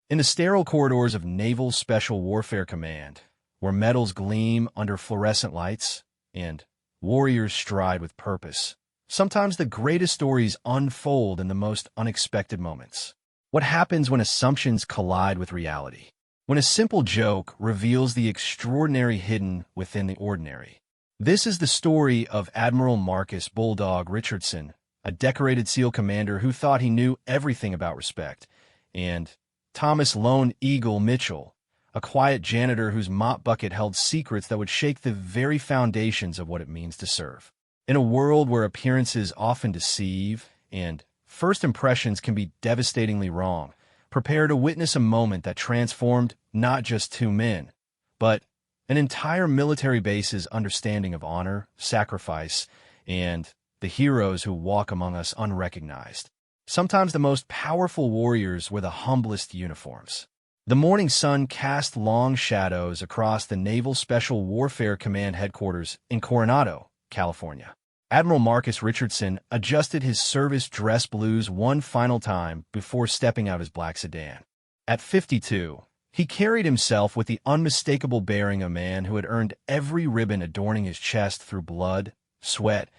In the sterile corridors of Naval Special Warfare Command, where medals gleam under fluorescent lights and warriors stride with purpose, sometimes the greatest stories unfold in the most unexpected moments. What happens when assumptions collide with reality? When a simple joke reveals the extraordinary hidden within the ordinary. This is the story of Admiral Marcus Bulldog Richardson, a decorated SEAL commander who thought he knew everything about respect, and Thomas Lone Eagle Mitchell, a quiet janitor whose mop bucket held secrets that would shake the very foundations of what it means to serve. In a world where appearances often deceive and first impressions can be devastatingly wrong, prepare to witness a moment that transformed not just two men, but an entire military base's understanding of honor, sacrifice, and the heroes who walk among us unrecognized. Sometimes the most powerful warriors wear the humblest uniforms. The morning sun cast long shadows across the Naval Special Warfare Command headquarters in Coronado, California. Admiral Marcus Richardson adjusted his service dress blues one final time before stepping out his black sedan. At 52, he carried himself with the unmistakable bearing of a man who had earned every ribbon adorning his chest through blood, sweat,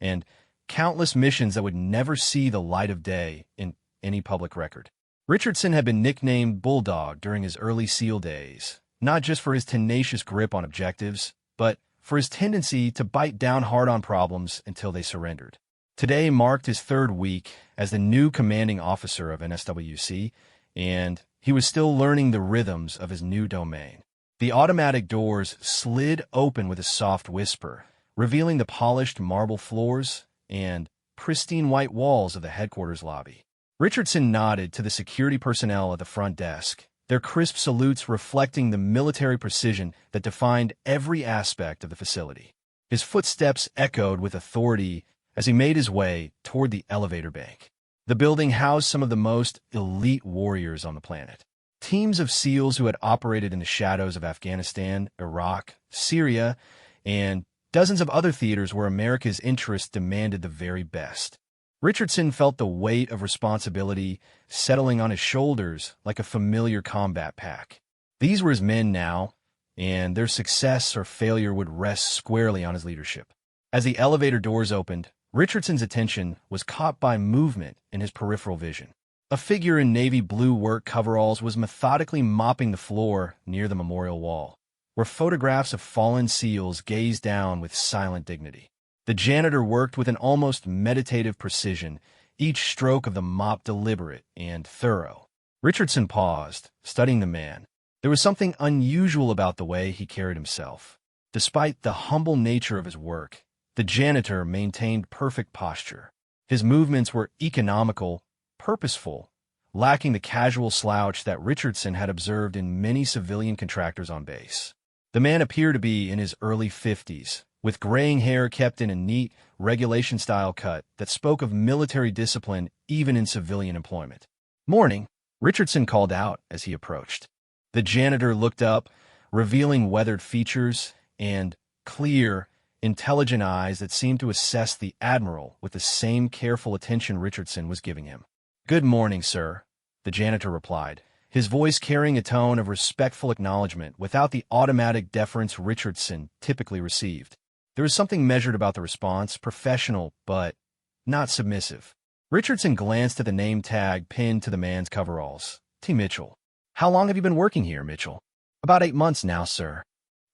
and countless missions that would never see the light of day in any public record. Richardson had been nicknamed Bulldog during his early SEAL days, not just for his tenacious grip on objectives, but for his tendency to bite down hard on problems until they surrendered. Today marked his third week as the new commanding officer of NSWC, and he was still learning the rhythms of his new domain. The automatic doors slid open with a soft whisper, revealing the polished marble floors and pristine white walls of the headquarters lobby. Richardson nodded to the security personnel at the front desk, their crisp salutes reflecting the military precision that defined every aspect of the facility. His footsteps echoed with authority as he made his way toward the elevator bank. The building housed some of the most elite warriors on the planet. Teams of SEALs who had operated in the shadows of Afghanistan, Iraq, Syria, and dozens of other theaters where America's interests demanded the very best. Richardson felt the weight of responsibility settling on his shoulders like a familiar combat pack. These were his men now, and their success or failure would rest squarely on his leadership. As the elevator doors opened, Richardson's attention was caught by movement in his peripheral vision. A figure in navy blue work coveralls was methodically mopping the floor near the memorial wall, where photographs of fallen SEALs gazed down with silent dignity. The janitor worked with an almost meditative precision, each stroke of the mop deliberate and thorough. Richardson paused, studying the man. There was something unusual about the way he carried himself. Despite the humble nature of his work, the janitor maintained perfect posture. His movements were economical, purposeful, lacking the casual slouch that Richardson had observed in many civilian contractors on base. The man appeared to be in his early 50s, with graying hair kept in a neat, regulation-style cut that spoke of military discipline even in civilian employment. "Morning," Richardson called out as he approached. The janitor looked up, revealing weathered features and clear, intelligent eyes that seemed to assess the Admiral with the same careful attention Richardson was giving him. "Good morning, sir," the janitor replied, his voice carrying a tone of respectful acknowledgement without the automatic deference Richardson typically received. There was something measured about the response, professional but not submissive. Richardson glanced at the name tag pinned to the man's coveralls. T. Mitchell. "How long have you been working here, Mitchell?" "About 8 months now, sir."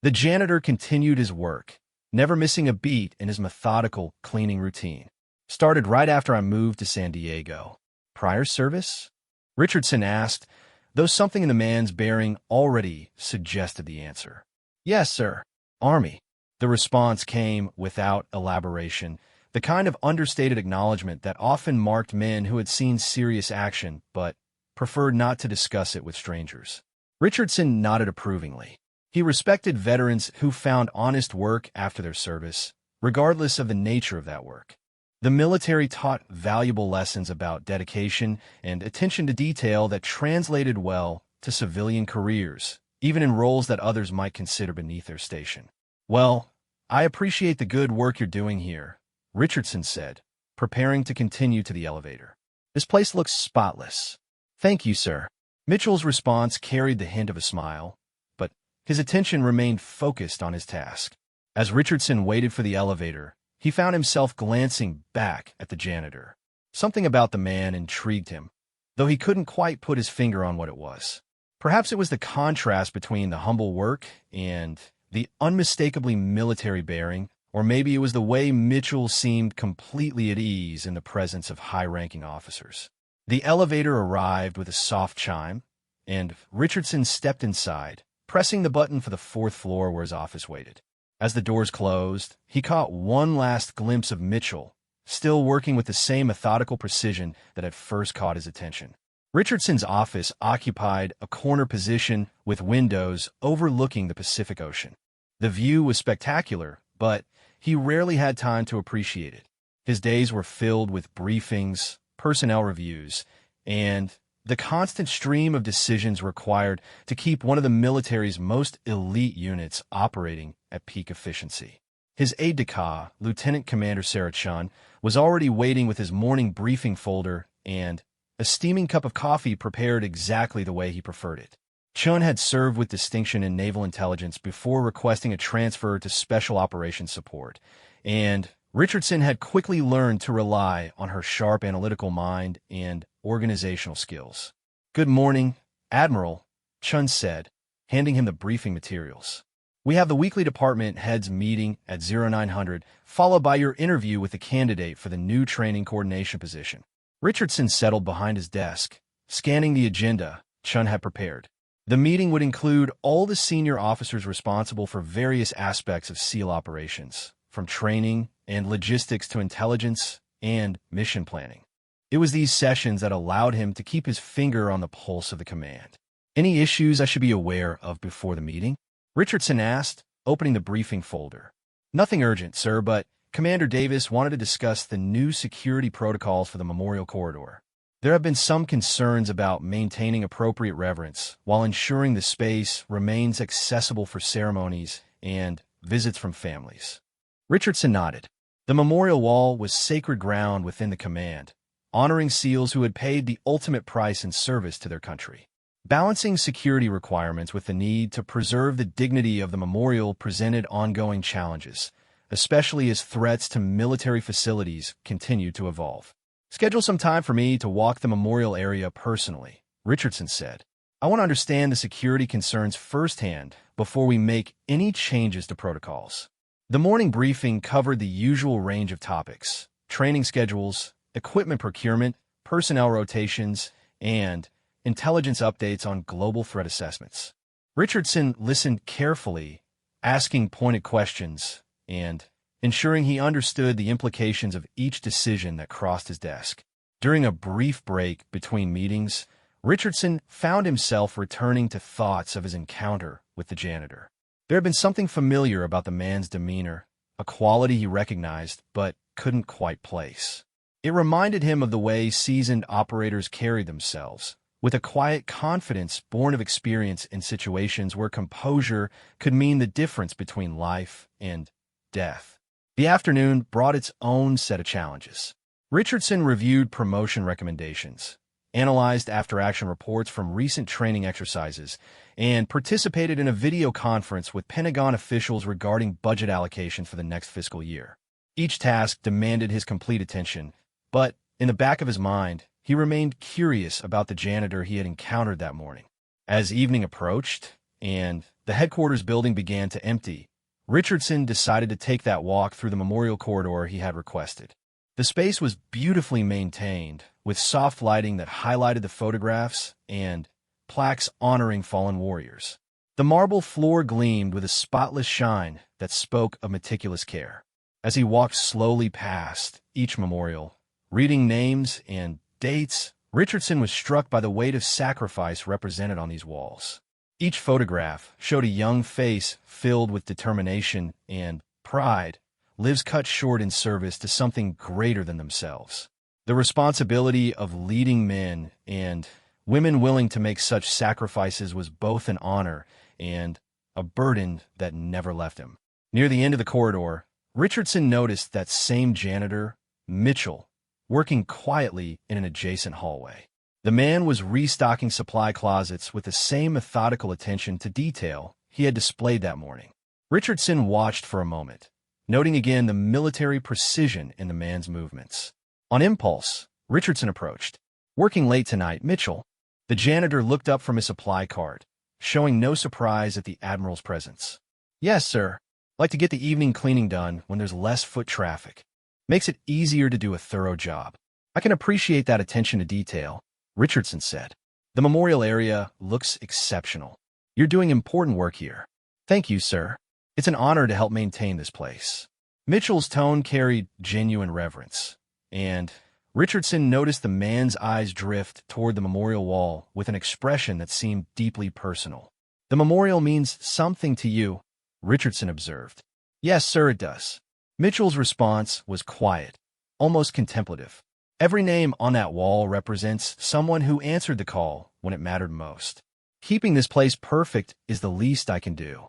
The janitor continued his work, never missing a beat in his methodical cleaning routine. "Started right after I moved to San Diego." "Prior service?" Richardson asked, though something in the man's bearing already suggested the answer. "Yes, sir. Army." The response came without elaboration, the kind of understated acknowledgement that often marked men who had seen serious action but preferred not to discuss it with strangers. Richardson nodded approvingly. He respected veterans who found honest work after their service, regardless of the nature of that work. The military taught valuable lessons about dedication and attention to detail that translated well to civilian careers, even in roles that others might consider beneath their station. "Well, I appreciate the good work you're doing here," Richardson said, preparing to continue to the elevator. "This place looks spotless." "Thank you, sir." Mitchell's response carried the hint of a smile, but his attention remained focused on his task. As Richardson waited for the elevator, he found himself glancing back at the janitor. Something about the man intrigued him, though he couldn't quite put his finger on what it was. Perhaps it was the contrast between the humble work and the unmistakably military bearing, or maybe it was the way Mitchell seemed completely at ease in the presence of high-ranking officers. The elevator arrived with a soft chime, and Richardson stepped inside, pressing the button for the fourth floor where his office waited. As the doors closed, he caught one last glimpse of Mitchell, still working with the same methodical precision that had first caught his attention. Richardson's office occupied a corner position with windows overlooking the Pacific Ocean. The view was spectacular, but he rarely had time to appreciate it. His days were filled with briefings, personnel reviews, and the constant stream of decisions required to keep one of the military's most elite units operating at peak efficiency. His aide-de-camp, Lieutenant Commander Sarah Chun, was already waiting with his morning briefing folder and a steaming cup of coffee prepared exactly the way he preferred it. Chun had served with distinction in naval intelligence before requesting a transfer to Special Operations Support, and Richardson had quickly learned to rely on her sharp analytical mind and organizational skills. "Good morning, Admiral," Chun said, handing him the briefing materials. "We have the weekly department heads meeting at 0900, followed by your interview with the candidate for the new training coordination position." Richardson settled behind his desk, scanning the agenda Chun had prepared. The meeting would include all the senior officers responsible for various aspects of SEAL operations, from training and logistics to intelligence and mission planning. It was these sessions that allowed him to keep his finger on the pulse of the command. "Any issues I should be aware of before the meeting?" Richardson asked, opening the briefing folder. "Nothing urgent, sir, but Commander Davis wanted to discuss the new security protocols for the Memorial Corridor. There have been some concerns about maintaining appropriate reverence while ensuring the space remains accessible for ceremonies and visits from families." Richardson nodded. The memorial wall was sacred ground within the command, honoring SEALs who had paid the ultimate price in service to their country. Balancing security requirements with the need to preserve the dignity of the memorial presented ongoing challenges, especially as threats to military facilities continued to evolve. "Schedule some time for me to walk the memorial area personally," Richardson said. "I want to understand the security concerns firsthand before we make any changes to protocols." The morning briefing covered the usual range of topics: training schedules, equipment procurement, personnel rotations, and intelligence updates on global threat assessments. Richardson listened carefully, asking pointed questions and ensuring he understood the implications of each decision that crossed his desk. During a brief break between meetings, Richardson found himself returning to thoughts of his encounter with the janitor. There had been something familiar about the man's demeanor, a quality he recognized but couldn't quite place. It reminded him of the way seasoned operators carried themselves, with a quiet confidence born of experience in situations where composure could mean the difference between life and death. The afternoon brought its own set of challenges. Richardson reviewed promotion recommendations, analyzed after-action reports from recent training exercises, and participated in a video conference with Pentagon officials regarding budget allocation for the next fiscal year. Each task demanded his complete attention, but in the back of his mind, he remained curious about the janitor he had encountered that morning. As evening approached and the headquarters building began to empty, Richardson decided to take that walk through the memorial corridor he had requested. The space was beautifully maintained, with soft lighting that highlighted the photographs and plaques honoring fallen warriors. The marble floor gleamed with a spotless shine that spoke of meticulous care. As he walked slowly past each memorial, reading names and dates, Richardson was struck by the weight of sacrifice represented on these walls. Each photograph showed a young face filled with determination and pride, lives cut short in service to something greater than themselves. The responsibility of leading men and women willing to make such sacrifices was both an honor and a burden that never left him. Near the end of the corridor, Richardson noticed that same janitor, Mitchell, working quietly in an adjacent hallway. The man was restocking supply closets with the same methodical attention to detail he had displayed that morning. Richardson watched for a moment, noting again the military precision in the man's movements. On impulse, Richardson approached. "Working late tonight, Mitchell?" The janitor looked up from his supply cart, showing no surprise at the Admiral's presence. "Yes, sir. Like to get the evening cleaning done when there's less foot traffic. Makes it easier to do a thorough job." "I can appreciate that attention to detail," Richardson said. "The memorial area looks exceptional. You're doing important work here." "Thank you, sir. It's an honor to help maintain this place." Mitchell's tone carried genuine reverence, and Richardson noticed the man's eyes drift toward the memorial wall with an expression that seemed deeply personal. "The memorial means something to you," Richardson observed. "Yes, sir, it does." Mitchell's response was quiet, almost contemplative. "Every name on that wall represents someone who answered the call when it mattered most. Keeping this place perfect is the least I can do."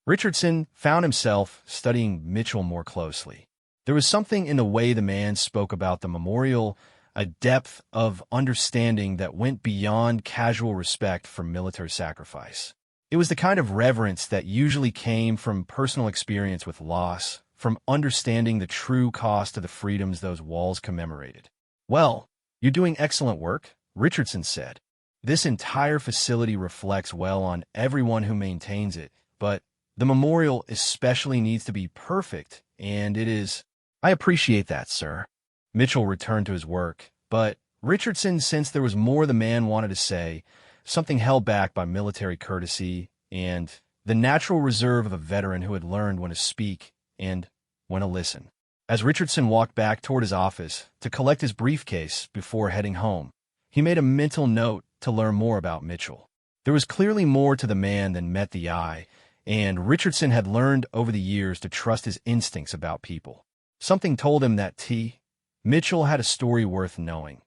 Richardson found himself studying Mitchell more closely. There was something in the way the man spoke about the memorial, a depth of understanding that went beyond casual respect for military sacrifice. It was the kind of reverence that usually came from personal experience with loss, from understanding the true cost of the freedoms those walls commemorated. "Well, you're doing excellent work," Richardson said. "This entire facility reflects well on everyone who maintains it, but the memorial especially needs to be perfect, and it is." "I appreciate that, sir." Mitchell returned to his work, but Richardson sensed there was more the man wanted to say, something held back by military courtesy and the natural reserve of a veteran who had learned when to speak and when to listen. As Richardson walked back toward his office to collect his briefcase before heading home, he made a mental note to learn more about Mitchell. There was clearly more to the man than met the eye, and Richardson had learned over the years to trust his instincts about people. Something told him that Mitchell had a story worth knowing,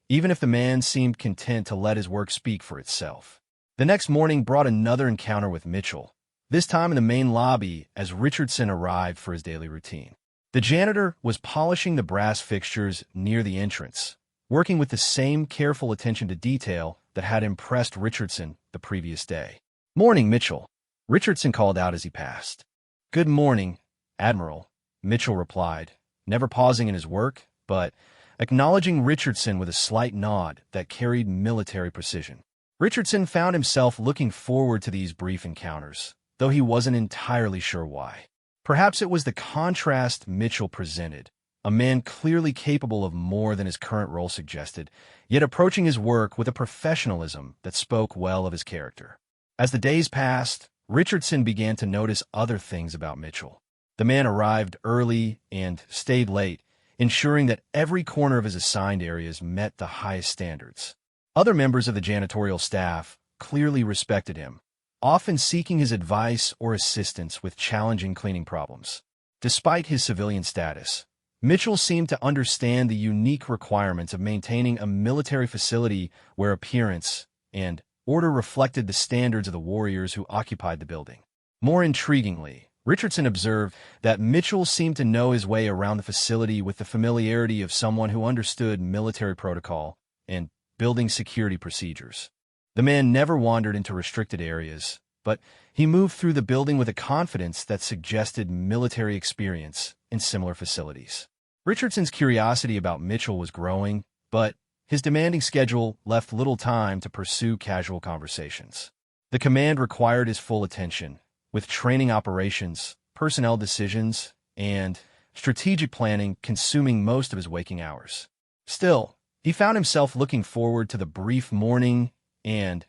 even if the man seemed content to let his work speak for itself. The next morning brought another encounter with Mitchell, this time in the main lobby as Richardson arrived for his daily routine. The janitor was polishing the brass fixtures near the entrance, working with the same careful attention to detail that had impressed Richardson the previous day. "Morning, Mitchell," Richardson called out as he passed. "Good morning, Admiral," Mitchell replied, never pausing in his work, but acknowledging Richardson with a slight nod that carried military precision. Richardson found himself looking forward to these brief encounters, though he wasn't entirely sure why. Perhaps it was the contrast Mitchell presented, a man clearly capable of more than his current role suggested, yet approaching his work with a professionalism that spoke well of his character. As the days passed, Richardson began to notice other things about Mitchell. The man arrived early and stayed late, ensuring that every corner of his assigned areas met the highest standards. Other members of the janitorial staff clearly respected him, often seeking his advice or assistance with challenging cleaning problems. Despite his civilian status, Mitchell seemed to understand the unique requirements of maintaining a military facility where appearance and order reflected the standards of the warriors who occupied the building. More intriguingly, Richardson observed that Mitchell seemed to know his way around the facility with the familiarity of someone who understood military protocol and building security procedures. The man never wandered into restricted areas, but he moved through the building with a confidence that suggested military experience in similar facilities. Richardson's curiosity about Mitchell was growing, but his demanding schedule left little time to pursue casual conversations. The command required his full attention, with training operations, personnel decisions, and strategic planning consuming most of his waking hours. Still, he found himself looking forward to the brief morning and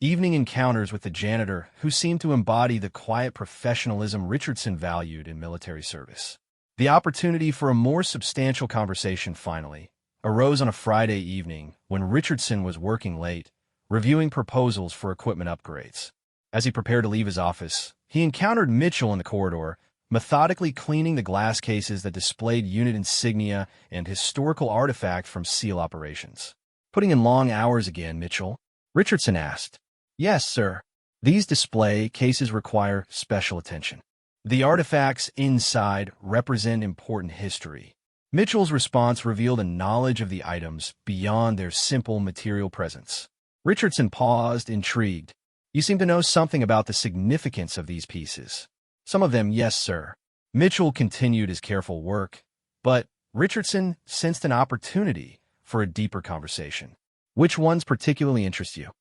evening encounters with the janitor who seemed to embody the quiet professionalism Richardson valued in military service. The opportunity for a more substantial conversation finally arose on a Friday evening when Richardson was working late, reviewing proposals for equipment upgrades. As he prepared to leave his office, he encountered Mitchell in the corridor, methodically cleaning the glass cases that displayed unit insignia and historical artifact from SEAL operations. "Putting in long hours again, Mitchell?" Richardson asked. "Yes, sir. These display cases require special attention. The artifacts inside represent important history, Mitchell's response revealed a knowledge of the items beyond their simple material presence. Richardson paused, intrigued. "You seem to know something about the significance of these pieces." "Some of them, yes, sir." Mitchell continued his careful work, but Richardson sensed an opportunity for a deeper conversation. "Which ones particularly interest you?"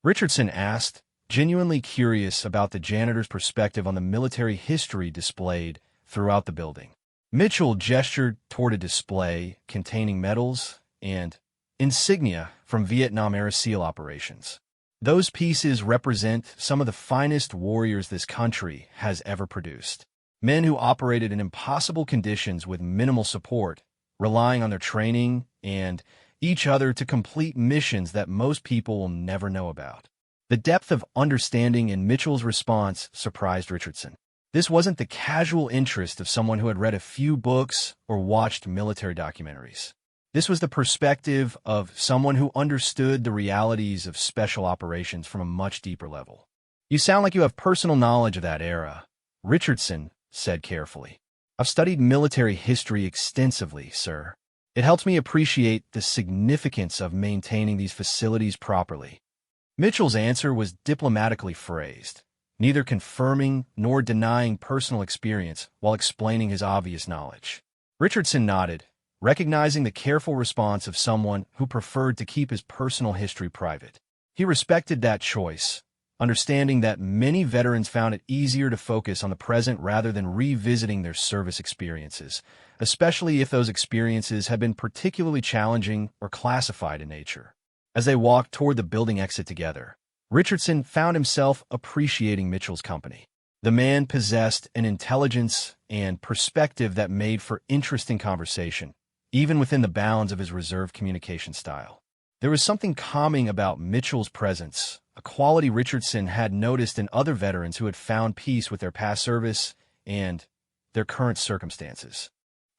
Richardson asked, genuinely curious about the janitor's perspective on the military history displayed throughout the building. Mitchell gestured toward a display containing medals and insignia from Vietnam-era SEAL operations. "Those pieces represent some of the finest warriors this country has ever produced. Men who operated in impossible conditions with minimal support, relying on their training and each other to complete missions that most people will never know about." The depth of understanding in Mitchell's response surprised Richardson. This wasn't the casual interest of someone who had read a few books or watched military documentaries. This was the perspective of someone who understood the realities of special operations from a much deeper level. "You sound like you have personal knowledge of that era," Richardson said carefully. "I've studied military history extensively, sir. It helps me appreciate the significance of maintaining these facilities properly." Mitchell's answer was diplomatically phrased, neither confirming nor denying personal experience while explaining his obvious knowledge. Richardson nodded, recognizing the careful response of someone who preferred to keep his personal history private. He respected that choice, understanding that many veterans found it easier to focus on the present rather than revisiting their service experiences, especially if those experiences had been particularly challenging or classified in nature. As they walked toward the building exit together, Richardson found himself appreciating Mitchell's company. The man possessed an intelligence and perspective that made for interesting conversation, even within the bounds of his reserved communication style. There was something calming about Mitchell's presence, a quality Richardson had noticed in other veterans who had found peace with their past service and their current circumstances.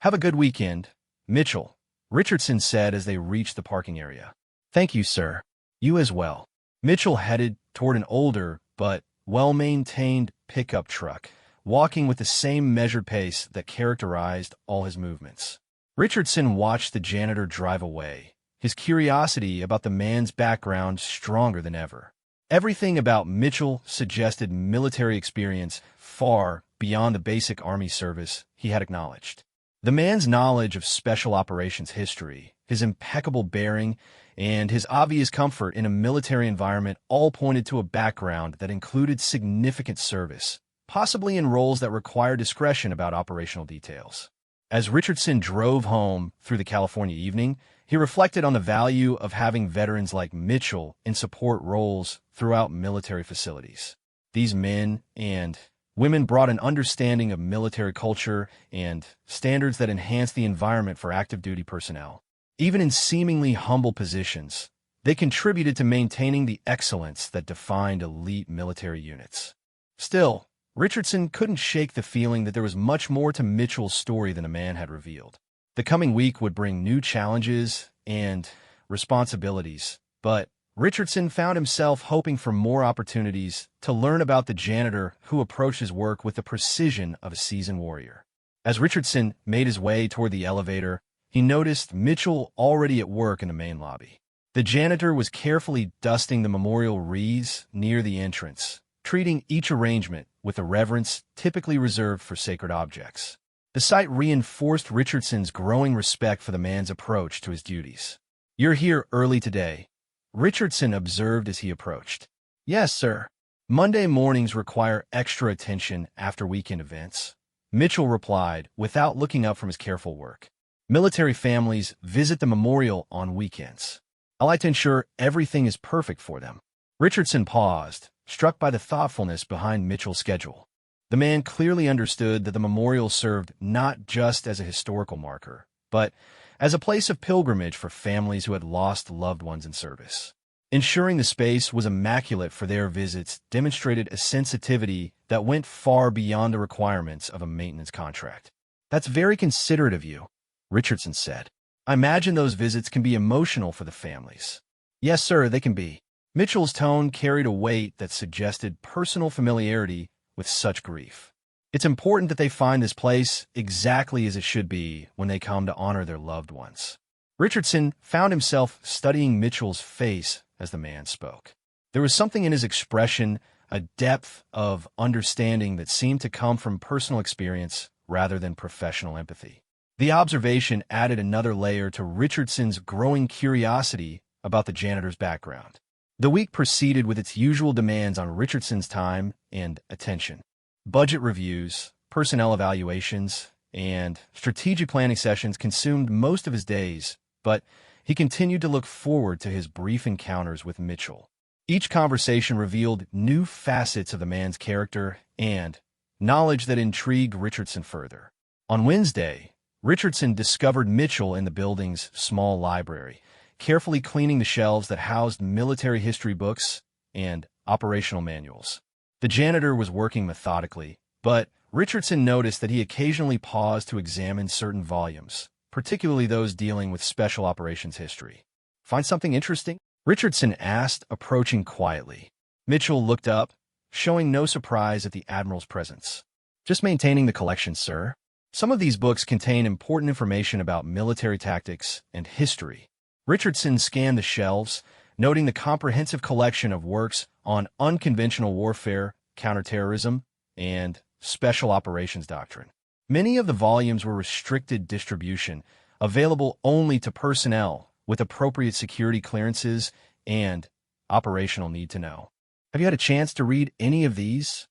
"Have a good weekend, Mitchell," Richardson said as they reached the parking area. "Thank you, sir. You as well." Mitchell headed toward an older but well-maintained pickup truck, walking with the same measured pace that characterized all his movements. Richardson watched the janitor drive away, his curiosity about the man's background stronger than ever. Everything about Mitchell suggested military experience far beyond the basic Army service he had acknowledged. The man's knowledge of special operations history, his impeccable bearing, and his obvious comfort in a military environment all pointed to a background that included significant service, possibly in roles that required discretion about operational details. As Richardson drove home through the California evening, he reflected on the value of having veterans like Mitchell in support roles throughout military facilities. These men and women brought an understanding of military culture and standards that enhanced the environment for active duty personnel. Even in seemingly humble positions, they contributed to maintaining the excellence that defined elite military units. Still, Richardson couldn't shake the feeling that there was much more to Mitchell's story than the man had revealed. The coming week would bring new challenges and responsibilities, but Richardson found himself hoping for more opportunities to learn about the janitor who approached his work with the precision of a seasoned warrior. As Richardson made his way toward the elevator, he noticed Mitchell already at work in the main lobby. The janitor was carefully dusting the memorial wreaths near the entrance, treating each arrangement with the reverence typically reserved for sacred objects. The sight reinforced Richardson's growing respect for the man's approach to his duties. "You're here early today," Richardson observed as he approached. "Yes, sir. Monday mornings require extra attention after weekend events," Mitchell replied without looking up from his careful work. "Military families visit the memorial on weekends. I like to ensure everything is perfect for them." Richardson paused, struck by the thoughtfulness behind Mitchell's schedule. The man clearly understood that the memorial served not just as a historical marker, but as a place of pilgrimage for families who had lost loved ones in service. Ensuring the space was immaculate for their visits demonstrated a sensitivity that went far beyond the requirements of a maintenance contract. "That's very considerate of you," Richardson said. "I imagine those visits can be emotional for the families." "Yes, sir, they can be." Mitchell's tone carried a weight that suggested personal familiarity with such grief. It's important that they find this place exactly as it should be when they come to honor their loved ones. Richardson found himself studying Mitchell's face as the man spoke. There was something in his expression, a depth of understanding that seemed to come from personal experience rather than professional empathy. The observation added another layer to Richardson's growing curiosity about the janitor's background. The week proceeded with its usual demands on Richardson's time and attention. Budget reviews, personnel evaluations, and strategic planning sessions consumed most of his days, but he continued to look forward to his brief encounters with Mitchell. Each conversation revealed new facets of the man's character and knowledge that intrigued Richardson further. On Wednesday, Richardson discovered Mitchell in the building's small library, carefully cleaning the shelves that housed military history books and operational manuals. The janitor was working methodically, but Richardson noticed that he occasionally paused to examine certain volumes, particularly those dealing with special operations history. "Find something interesting?" Richardson asked, approaching quietly. Mitchell looked up, showing no surprise at the Admiral's presence. "Just maintaining the collection, sir. Some of these books contain important information about military tactics and history." Richardson scanned the shelves, noting the comprehensive collection of works on unconventional warfare, counterterrorism, and special operations doctrine. Many of the volumes were restricted distribution, available only to personnel with appropriate security clearances and operational need to know. "Have you had a chance to read any of these?"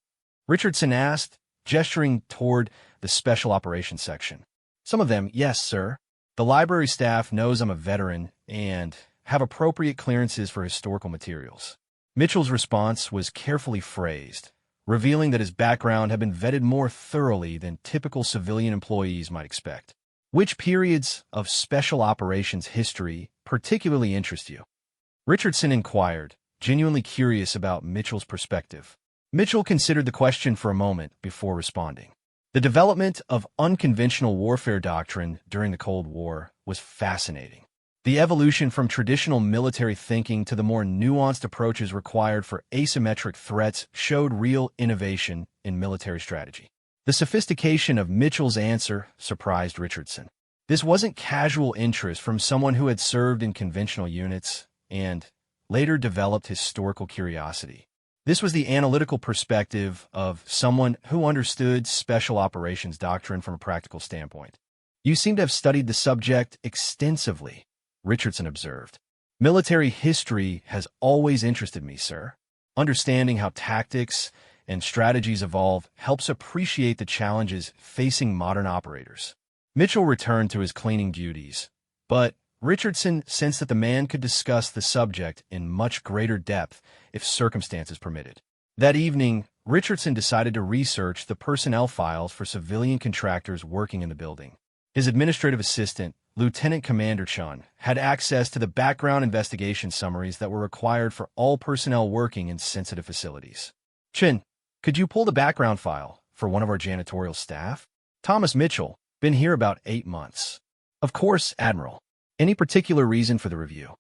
Richardson asked, gesturing toward the special operations section. "Some of them, yes, sir. The library staff knows I'm a veteran and have appropriate clearances for historical materials." Mitchell's response was carefully phrased, revealing that his background had been vetted more thoroughly than typical civilian employees might expect. "Which periods of special operations history particularly interest you?" Richardson inquired, genuinely curious about Mitchell's perspective. Mitchell considered the question for a moment before responding. "The development of unconventional warfare doctrine during the Cold War was fascinating. The evolution from traditional military thinking to the more nuanced approaches required for asymmetric threats showed real innovation in military strategy." The sophistication of Mitchell's answer surprised Richardson. This wasn't casual interest from someone who had served in conventional units and later developed historical curiosity. This was the analytical perspective of someone who understood special operations doctrine from a practical standpoint. "You seem to have studied the subject extensively," Richardson observed. "Military history has always interested me, sir. Understanding how tactics and strategies evolve helps appreciate the challenges facing modern operators." Mitchell returned to his cleaning duties, but Richardson sensed that the man could discuss the subject in much greater depth if circumstances permitted. That evening, Richardson decided to research the personnel files for civilian contractors working in the building. His administrative assistant, Lieutenant Commander Chun, had access to the background investigation summaries that were required for all personnel working in sensitive facilities. "Chun, could you pull the background file for one of our janitorial staff? Thomas Mitchell, been here about 8 months." "Of course, Admiral. Any particular reason for the review?"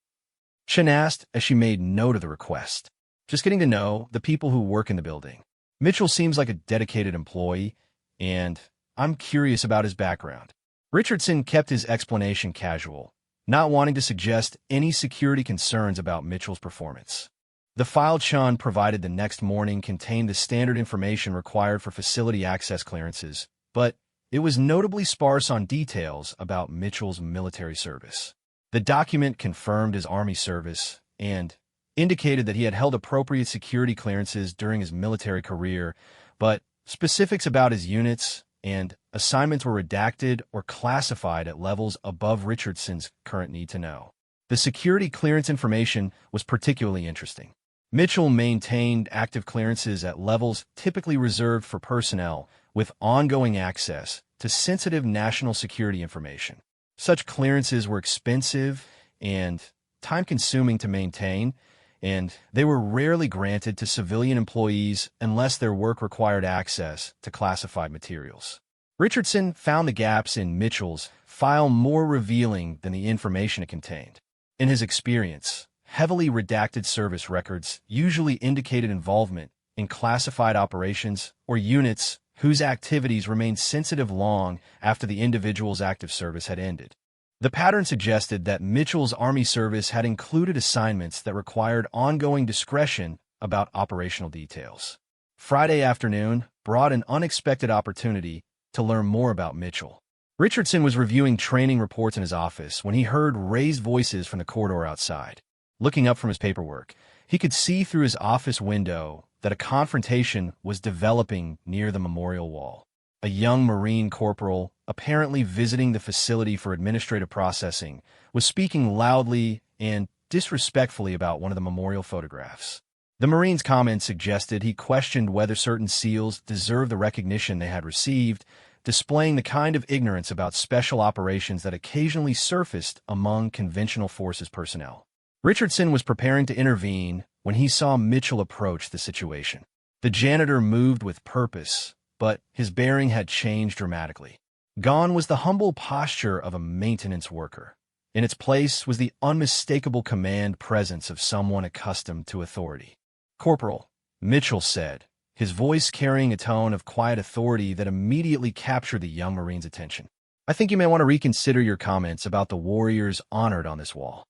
Chun asked as she made note of the request. "Just getting to know the people who work in the building. Mitchell seems like a dedicated employee, and I'm curious about his background." Richardson kept his explanation casual, not wanting to suggest any security concerns about Mitchell's performance. The file Chun provided the next morning contained the standard information required for facility access clearances, but it was notably sparse on details about Mitchell's military service. The document confirmed his Army service and indicated that he had held appropriate security clearances during his military career, but specifics about his units and assignments were redacted or classified at levels above Richardson's current need to know. The security clearance information was particularly interesting. Mitchell maintained active clearances at levels typically reserved for personnel with ongoing access to sensitive national security information. Such clearances were expensive and time-consuming to maintain, and they were rarely granted to civilian employees unless their work required access to classified materials. Richardson found the gaps in Mitchell's file more revealing than the information it contained. In his experience, heavily redacted service records usually indicated involvement in classified operations or units whose activities remained sensitive long after the individual's active service had ended. The pattern suggested that Mitchell's Army service had included assignments that required ongoing discretion about operational details. Friday afternoon brought an unexpected opportunity to learn more about Mitchell. Richardson was reviewing training reports in his office when he heard raised voices from the corridor outside. Looking up from his paperwork, he could see through his office window that a confrontation was developing near the memorial wall. A young Marine corporal, apparently visiting the facility for administrative processing, was speaking loudly and disrespectfully about one of the memorial photographs. The Marine's comments suggested he questioned whether certain SEALs deserved the recognition they had received, displaying the kind of ignorance about special operations that occasionally surfaced among conventional forces personnel. Richardson was preparing to intervene when he saw Mitchell approach the situation. The janitor moved with purpose, but his bearing had changed dramatically. Gone was the humble posture of a maintenance worker. In its place was the unmistakable command presence of someone accustomed to authority. "Corporal," Mitchell said, his voice carrying a tone of quiet authority that immediately captured the young Marine's attention. "I think you may want to reconsider your comments about the warriors honored on this wall."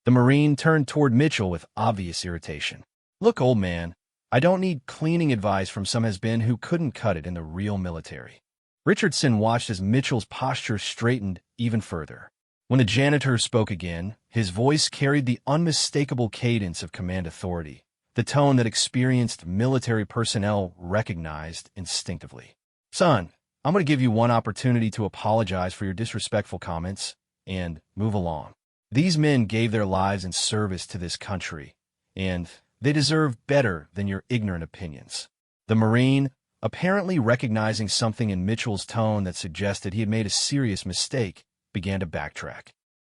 The Marine turned toward Mitchell with obvious irritation. "Look, old man, I don't need cleaning advice from some has-been who couldn't cut it in the real military." Richardson watched as Mitchell's posture straightened even further. When the janitor spoke again, his voice carried the unmistakable cadence of command authority, the tone that experienced military personnel recognized instinctively. "Son, I'm going to give you one opportunity to apologize for your disrespectful comments and move along. These men gave their lives in service to this country, and they deserve better than your ignorant opinions." The Marine, apparently recognizing something in Mitchell's tone that suggested he had made a serious mistake, began to backtrack.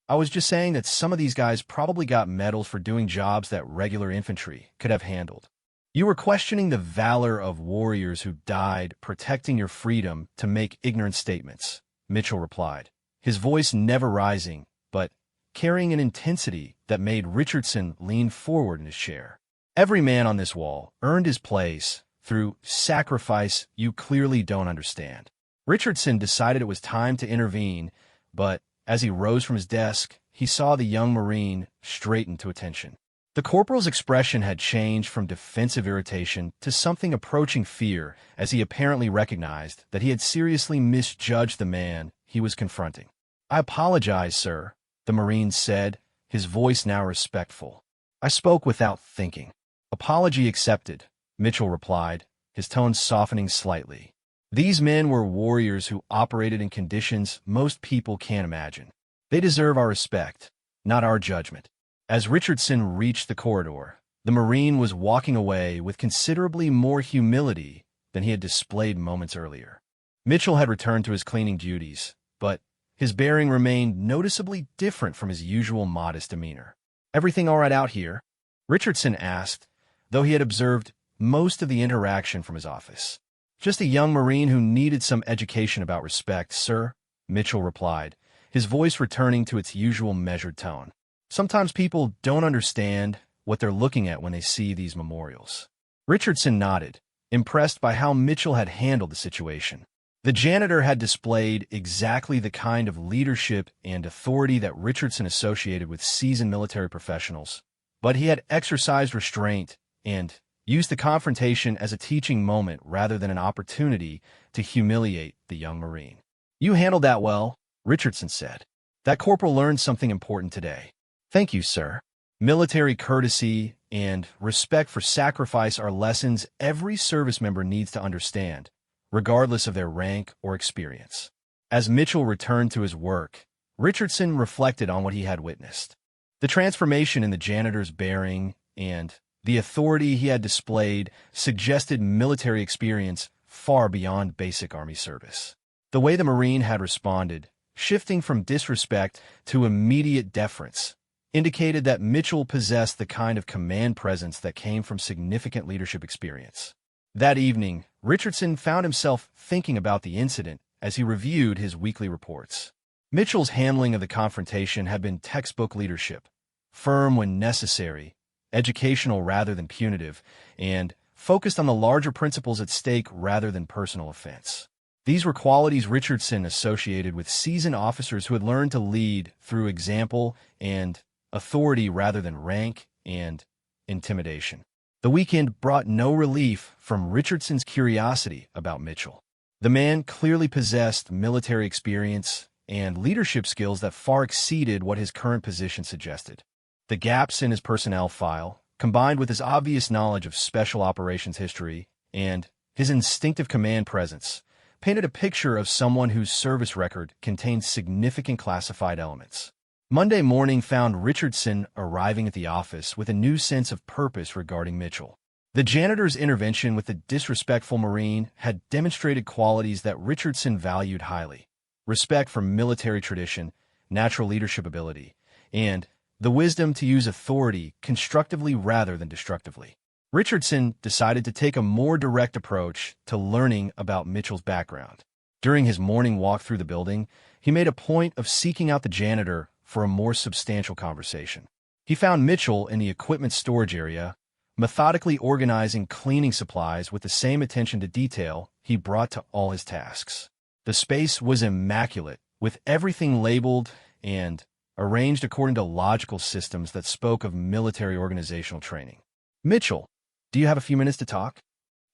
"I was just saying that some of these guys probably got medals for doing jobs that regular infantry could have handled. You were questioning the valor of warriors who died protecting your freedom to make ignorant statements," Mitchell replied, his voice never rising, but carrying an intensity that made Richardson lean forward in his chair. "Every man on this wall earned his place through sacrifice you clearly don't understand." Richardson decided it was time to intervene, but as he rose from his desk, he saw the young Marine straighten to attention. The corporal's expression had changed from defensive irritation to something approaching fear as he apparently recognized that he had seriously misjudged the man he was confronting. "I apologize, sir," the Marine said, his voice now respectful. "I spoke without thinking." "Apology accepted," Mitchell replied, his tone softening slightly. "These men were warriors who operated in conditions most people can't imagine. They deserve our respect, not our judgment." As Richardson reached the corridor, the Marine was walking away with considerably more humility than he had displayed moments earlier. Mitchell had returned to his cleaning duties, but his bearing remained noticeably different from his usual modest demeanor. "Everything all right out here?" Richardson asked, though he had observed most of the interaction from his office. "Just a young Marine who needed some education about respect, sir," Mitchell replied, his voice returning to its usual measured tone. "Sometimes people don't understand what they're looking at when they see these memorials." Richardson nodded, impressed by how Mitchell had handled the situation. The janitor had displayed exactly the kind of leadership and authority that Richardson associated with seasoned military professionals, but he had exercised restraint and used the confrontation as a teaching moment rather than an opportunity to humiliate the young Marine. "You handled that well," Richardson said. "That corporal learned something important today." "Thank you, sir." Military courtesy and respect for sacrifice are lessons every service member needs to understand, regardless of their rank or experience. As Mitchell returned to his work, Richardson reflected on what he had witnessed. The transformation in the janitor's bearing and the authority he had displayed suggested military experience far beyond basic Army service. The way the Marine had responded, shifting from disrespect to immediate deference, indicated that Mitchell possessed the kind of command presence that came from significant leadership experience. That evening, Richardson found himself thinking about the incident as he reviewed his weekly reports. Mitchell's handling of the confrontation had been textbook leadership, firm when necessary, educational rather than punitive, and focused on the larger principles at stake rather than personal offense. These were qualities Richardson associated with seasoned officers who had learned to lead through example and authority rather than rank and intimidation. The weekend brought no relief from Richardson's curiosity about Mitchell. The man clearly possessed military experience and leadership skills that far exceeded what his current position suggested. The gaps in his personnel file, combined with his obvious knowledge of special operations history and his instinctive command presence, painted a picture of someone whose service record contained significant classified elements. Monday morning found Richardson arriving at the office with a new sense of purpose regarding Mitchell. The janitor's intervention with the disrespectful Marine had demonstrated qualities that Richardson valued highly: respect for military tradition, natural leadership ability, and the wisdom to use authority constructively rather than destructively. Richardson decided to take a more direct approach to learning about Mitchell's background. During his morning walk through the building, he made a point of seeking out the janitor for a more substantial conversation. He found Mitchell in the equipment storage area, methodically organizing cleaning supplies with the same attention to detail he brought to all his tasks. The space was immaculate, with everything labeled and arranged according to logical systems that spoke of military organizational training. "Mitchell, do you have a few minutes to talk?"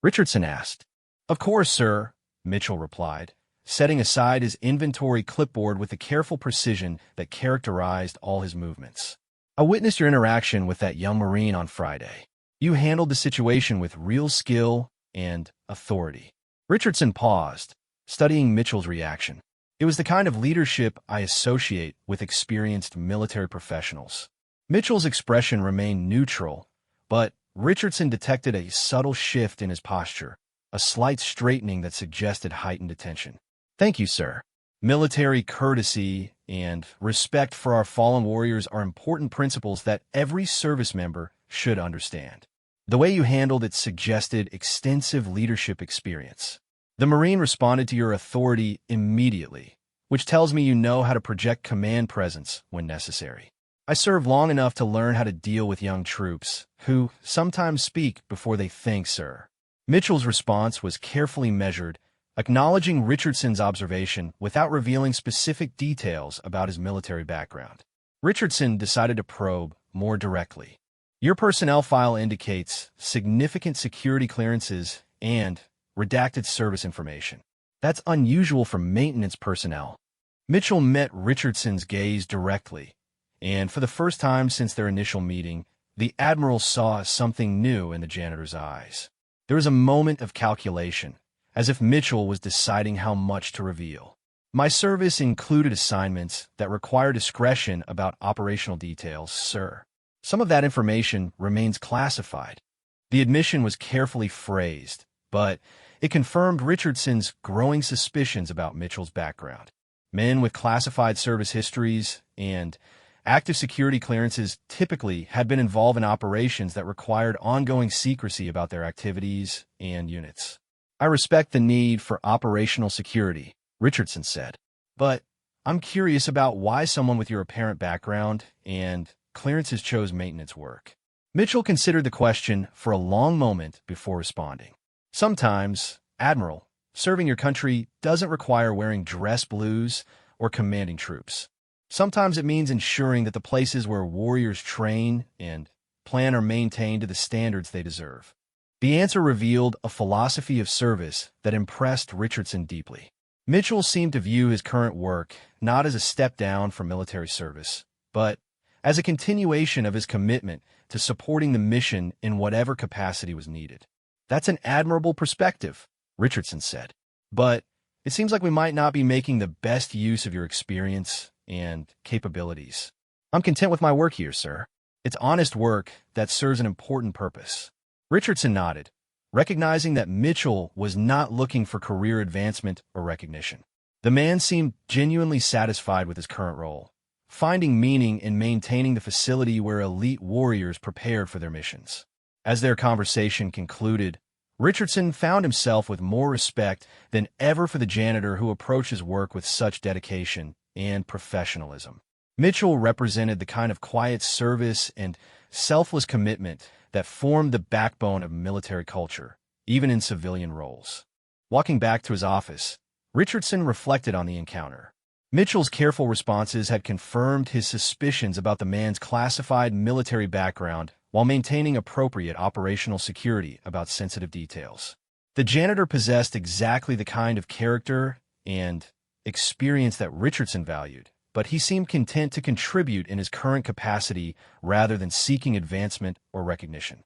Richardson asked. "Of course, sir," Mitchell replied, setting aside his inventory clipboard with the careful precision that characterized all his movements. "I witnessed your interaction with that young Marine on Friday. You handled the situation with real skill and authority." Richardson paused, studying Mitchell's reaction. It was the kind of leadership I associate with experienced military professionals. Mitchell's expression remained neutral, but Richardson detected a subtle shift in his posture, a slight straightening that suggested heightened attention. "Thank you, sir. Military courtesy and respect for our fallen warriors are important principles that every service member should understand. The way you handled it suggested extensive leadership experience. The Marine responded to your authority immediately, which tells me you know how to project command presence when necessary. I served long enough to learn how to deal with young troops, who sometimes speak before they think, sir." Mitchell's response was carefully measured, acknowledging Richardson's observation without revealing specific details about his military background. Richardson decided to probe more directly. "Your personnel file indicates significant security clearances and redacted service information. That's unusual for maintenance personnel." Mitchell met Richardson's gaze directly, and for the first time since their initial meeting, the Admiral saw something new in the janitor's eyes. There was a moment of calculation, as if Mitchell was deciding how much to reveal. "My service included assignments that require discretion about operational details, sir. Some of that information remains classified." The admission was carefully phrased, but it confirmed Richardson's growing suspicions about Mitchell's background. Men with classified service histories and active security clearances typically had been involved in operations that required ongoing secrecy about their activities and units. "I respect the need for operational security," Richardson said, "but I'm curious about why someone with your apparent background and clearances chose maintenance work." Mitchell considered the question for a long moment before responding. "Sometimes, Admiral, serving your country doesn't require wearing dress blues or commanding troops. Sometimes it means ensuring that the places where warriors train and plan are maintained to the standards they deserve." The answer revealed a philosophy of service that impressed Richardson deeply. Mitchell seemed to view his current work not as a step down from military service, but as a continuation of his commitment to supporting the mission in whatever capacity was needed. "That's an admirable perspective," Richardson said, "but it seems like we might not be making the best use of your experience and capabilities." "I'm content with my work here, sir. It's honest work that serves an important purpose." Richardson nodded, recognizing that Mitchell was not looking for career advancement or recognition. The man seemed genuinely satisfied with his current role, finding meaning in maintaining the facility where elite warriors prepared for their missions. As their conversation concluded, Richardson found himself with more respect than ever for the janitor who approached his work with such dedication and professionalism. Mitchell represented the kind of quiet service and selfless commitment that formed the backbone of military culture, even in civilian roles. Walking back to his office, Richardson reflected on the encounter. Mitchell's careful responses had confirmed his suspicions about the man's classified military background while maintaining appropriate operational security about sensitive details. The janitor possessed exactly the kind of character and experience that Richardson valued, but he seemed content to contribute in his current capacity rather than seeking advancement or recognition.